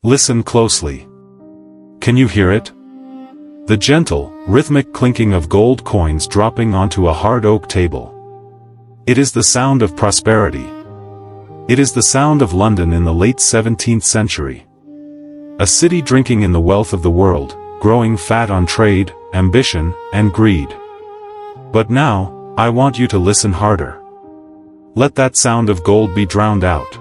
Listen closely. Can you hear it? The gentle, rhythmic clinking of gold coins dropping onto a hard oak table. It is the sound of prosperity. It is the sound of London in the late 17th century. A city drinking in the wealth of the world, growing fat on trade, ambition, and greed. But now, I want you to listen harder. Let that sound of gold be drowned out.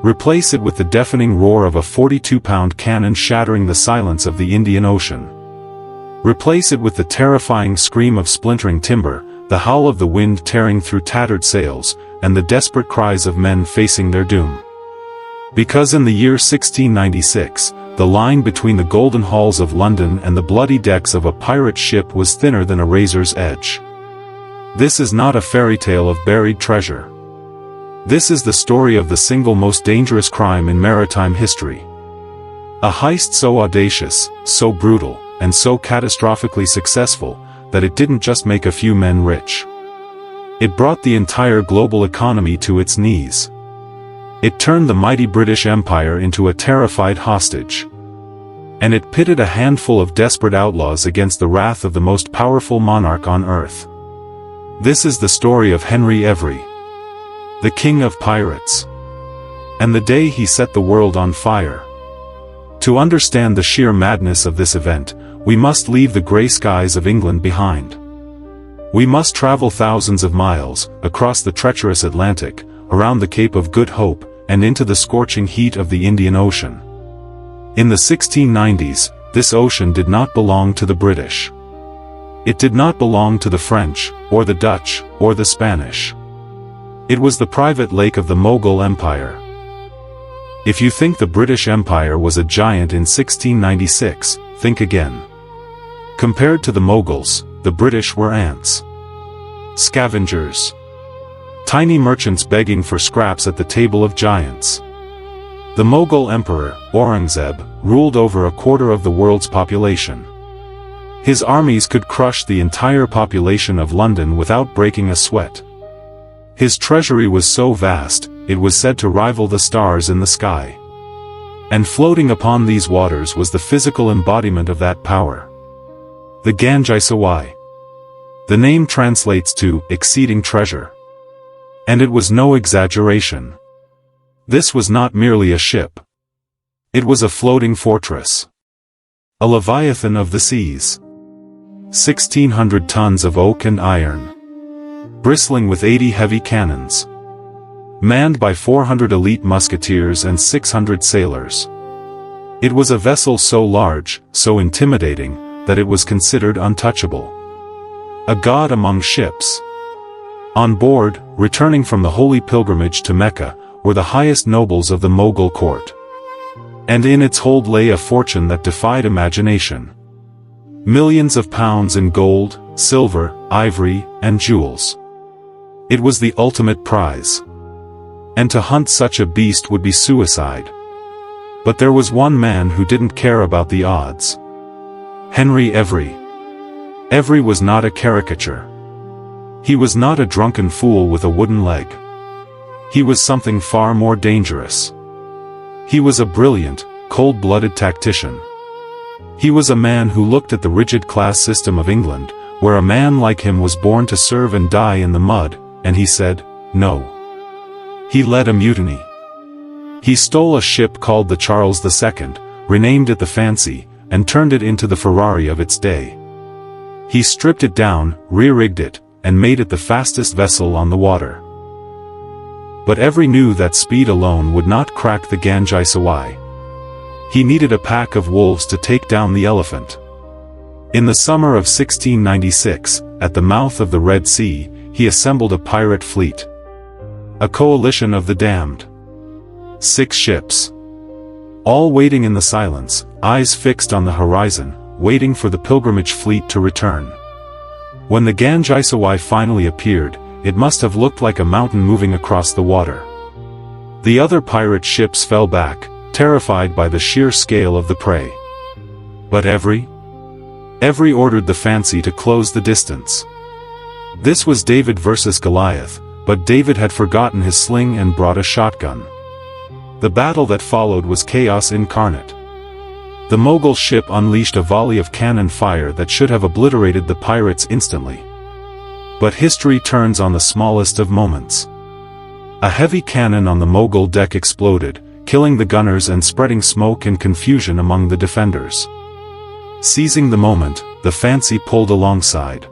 Replace it with the deafening roar of a 42-pound cannon shattering the silence of the Indian Ocean. Replace it with the terrifying scream of splintering timber, the howl of the wind tearing through tattered sails, and the desperate cries of men facing their doom. Because in the year 1696, the line between the golden halls of London and the bloody decks of a pirate ship was thinner than a razor's edge. This is not a fairy tale of buried treasure. This is the story of the single most dangerous crime in maritime history. A heist so audacious, so brutal, and so catastrophically successful, that it didn't just make a few men rich. It brought the entire global economy to its knees. It turned the mighty British Empire into a terrified hostage. And it pitted a handful of desperate outlaws against the wrath of the most powerful monarch on earth. This is the story of Henry Every, the king of pirates. And the day he set the world on fire. To understand the sheer madness of this event, we must leave the grey skies of England behind. We must travel thousands of miles, across the treacherous Atlantic, around the Cape of Good Hope, and into the scorching heat of the Indian Ocean. In the 1690s, this ocean did not belong to the British. It did not belong to the French, or the Dutch, or the Spanish. It was the private lake of the Mogul Empire. If you think the British Empire was a giant in 1696, think again. Compared to the Moguls, the British were ants. Scavengers. Tiny merchants begging for scraps at the table of giants. The Mughal Emperor, Aurangzeb, ruled over a quarter of the world's population. His armies could crush the entire population of London without breaking a sweat. His treasury was so vast, it was said to rival the stars in the sky. And floating upon these waters was the physical embodiment of that power. The Ganj-i-Sawai. The name translates to exceeding treasure. And it was no exaggeration. This was not merely a ship. It was a floating fortress. A leviathan of the seas. 1,600 tons of oak and iron. Bristling with 80 heavy cannons. Manned by 400 elite musketeers and 600 sailors. It was a vessel so large, so intimidating, that it was considered untouchable. A god among ships. On board, returning from the holy pilgrimage to Mecca, were the highest nobles of the Mogul court. And in its hold lay a fortune that defied imagination. Millions of pounds in gold, silver, ivory, and jewels. It was the ultimate prize. And to hunt such a beast would be suicide. But there was one man who didn't care about the odds. Henry Every. Every was not a caricature. He was not a drunken fool with a wooden leg. He was something far more dangerous. He was a brilliant, cold-blooded tactician. He was a man who looked at the rigid class system of England, where a man like him was born to serve and die in the mud, and he said, no. He led a mutiny. He stole a ship called the Charles II, renamed it the Fancy, and turned it into the Ferrari of its day. He stripped it down, re-rigged it, and made it the fastest vessel on the water. But Every knew that speed alone would not crack the Ganj-i-Sawai. He needed a pack of wolves to take down the elephant. In the summer of 1696, at the mouth of the Red Sea, he assembled a pirate fleet. A coalition of the damned. 6 ships. All waiting in the silence, eyes fixed on the horizon, waiting for the pilgrimage fleet to return. When the Ganj-i-Sawai finally appeared, it must have looked like a mountain moving across the water. The other pirate ships fell back, terrified by the sheer scale of the prey. But Every ordered the Fancy to close the distance. This was David versus Goliath, but David had forgotten his sling and brought a shotgun. The battle that followed was chaos incarnate. The Mughal ship unleashed a volley of cannon fire that should have obliterated the pirates instantly. But history turns on the smallest of moments. A heavy cannon on the Mughal deck exploded, killing the gunners and spreading smoke and confusion among the defenders. Seizing the moment, the Fancy pulled alongside.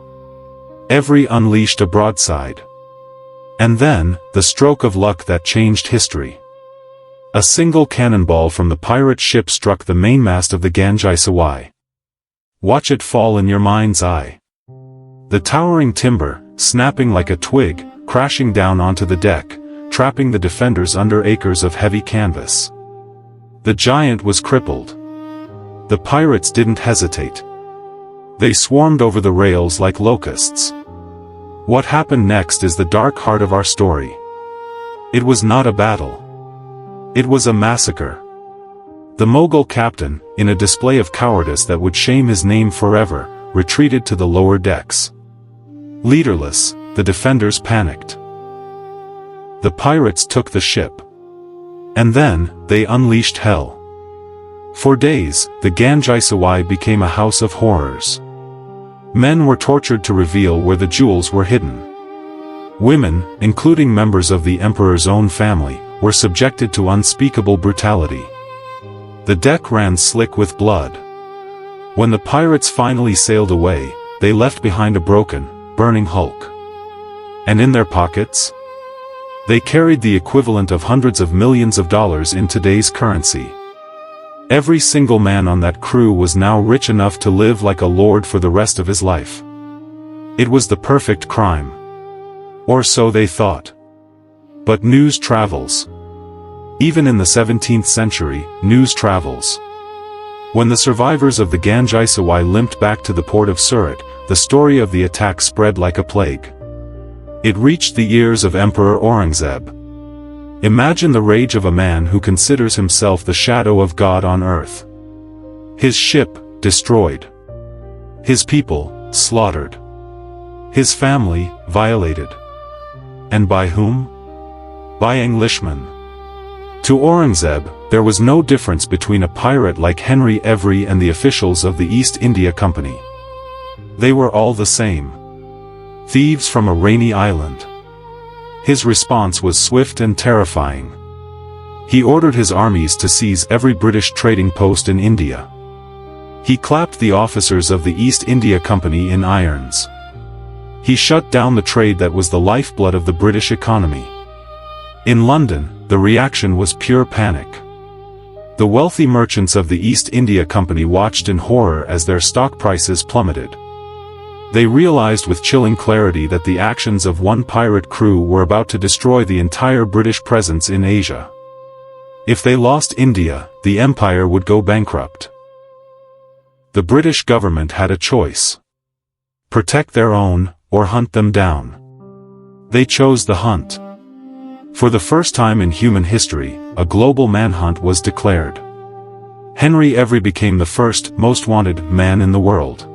Every unleashed a broadside. And then, the stroke of luck that changed history. A single cannonball from the pirate ship struck the mainmast of the Ganj-i-Sawai. Watch it fall in your mind's eye. The towering timber, snapping like a twig, crashing down onto the deck, trapping the defenders under acres of heavy canvas. The giant was crippled. The pirates didn't hesitate. They swarmed over the rails like locusts. What happened next is the dark heart of our story. It was not a battle. It was a massacre. The Mughal captain, in a display of cowardice that would shame his name forever, retreated to the lower decks. Leaderless, the defenders panicked. The pirates took the ship. And then, they unleashed hell. For days, the Ganj-i-Sawai became a house of horrors. Men were tortured to reveal where the jewels were hidden. Women, including members of the emperor's own family, were subjected to unspeakable brutality. The deck ran slick with blood. When the pirates finally sailed away, they left behind a broken, burning hulk. And in their pockets? They carried the equivalent of hundreds of millions of dollars in today's currency. Every single man on that crew was now rich enough to live like a lord for the rest of his life. It was the perfect crime. Or so they thought. But news travels. Even in the 17th century, news travels. When the survivors of the Ganj-i-Sawai limped back to the port of Surat, the story of the attack spread like a plague. It reached the ears of Emperor Aurangzeb. Imagine the rage of a man who considers himself the shadow of God on earth. His ship, destroyed. His people, slaughtered. His family, violated. And by whom? By Englishmen. To Aurangzeb, there was no difference between a pirate like Henry Every and the officials of the East India Company. They were all the same. Thieves from a rainy island. His response was swift and terrifying. He ordered his armies to seize every British trading post in India. He clapped the officers of the East India Company in irons. He shut down the trade that was the lifeblood of the British economy. In London, the reaction was pure panic. The wealthy merchants of the East India Company watched in horror as their stock prices plummeted. They realized with chilling clarity that the actions of one pirate crew were about to destroy the entire British presence in Asia. If they lost India, the empire would go bankrupt. The British government had a choice. Protect their own, or hunt them down. They chose the hunt. For the first time in human history, a global manhunt was declared. Henry Every became the first, most wanted man in the world.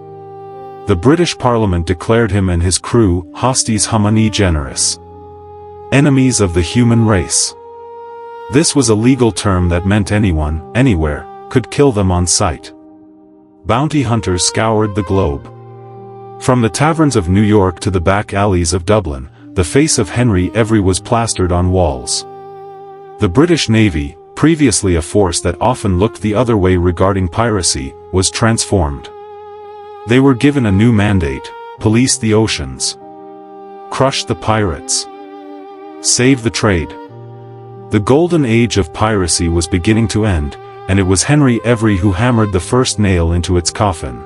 The British Parliament declared him and his crew, hostis homini generis. Enemies of the human race. This was a legal term that meant anyone, anywhere, could kill them on sight. Bounty hunters scoured the globe. From the taverns of New York to the back alleys of Dublin, the face of Henry Every was plastered on walls. The British Navy, previously a force that often looked the other way regarding piracy, was transformed. They were given a new mandate: police the oceans. Crush the pirates. Save the trade. The Golden Age of Piracy was beginning to end, and it was Henry Every who hammered the first nail into its coffin.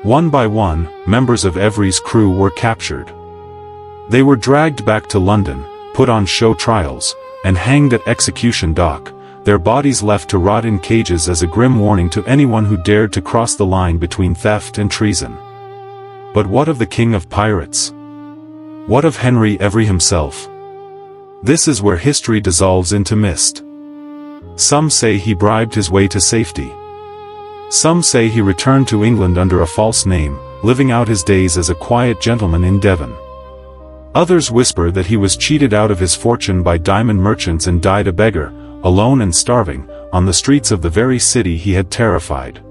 One by one, members of Every's crew were captured. They were dragged back to London, put on show trials, and hanged at Execution Dock, their bodies left to rot in cages as a grim warning to anyone who dared to cross the line between theft and treason. But what of the king of pirates? What of Henry Every himself? This is where history dissolves into mist. Some say he bribed his way to safety. Some say he returned to England under a false name, living out his days as a quiet gentleman in Devon. Others whisper that he was cheated out of his fortune by diamond merchants and died a beggar, alone and starving, on the streets of the very city he had terrified.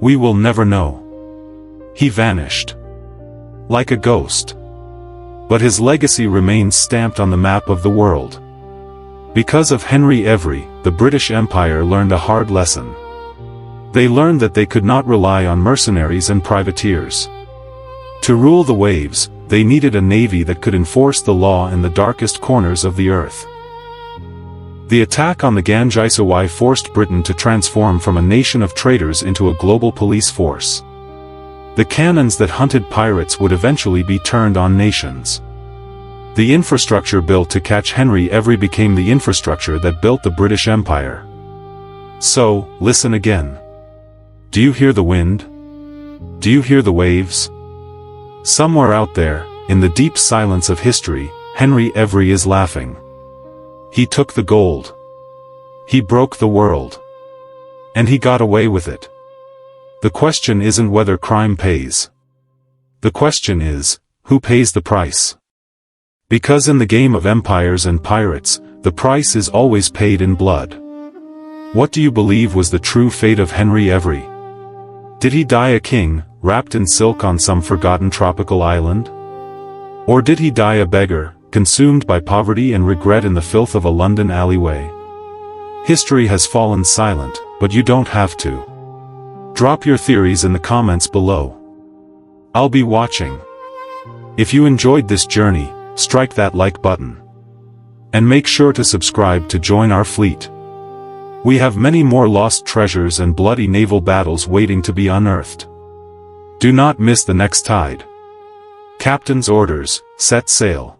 We will never know. He vanished. Like a ghost. But his legacy remains stamped on the map of the world. Because of Henry Every, the British Empire learned a hard lesson. They learned that they could not rely on mercenaries and privateers. To rule the waves, they needed a navy that could enforce the law in the darkest corners of the earth. The attack on the Ganj-i-Sawai forced Britain to transform from a nation of traders into a global police force. The cannons that hunted pirates would eventually be turned on nations. The infrastructure built to catch Henry Every became the infrastructure that built the British Empire. So, listen again. Do you hear the wind? Do you hear the waves? Somewhere out there, in the deep silence of history, Henry Every is laughing. He took the gold. He broke the world. And he got away with it. The question isn't whether crime pays. The question is, who pays the price? Because in the game of empires and pirates, the price is always paid in blood. What do you believe was the true fate of Henry Every? Did he die a king, wrapped in silk on some forgotten tropical island? Or did he die a beggar, consumed by poverty and regret in the filth of a London alleyway? History has fallen silent, but you don't have to. Drop your theories in the comments below. I'll be watching. If you enjoyed this journey, strike that like button. And make sure to subscribe to join our fleet. We have many more lost treasures and bloody naval battles waiting to be unearthed. Do not miss the next tide. Captain's orders, set sail.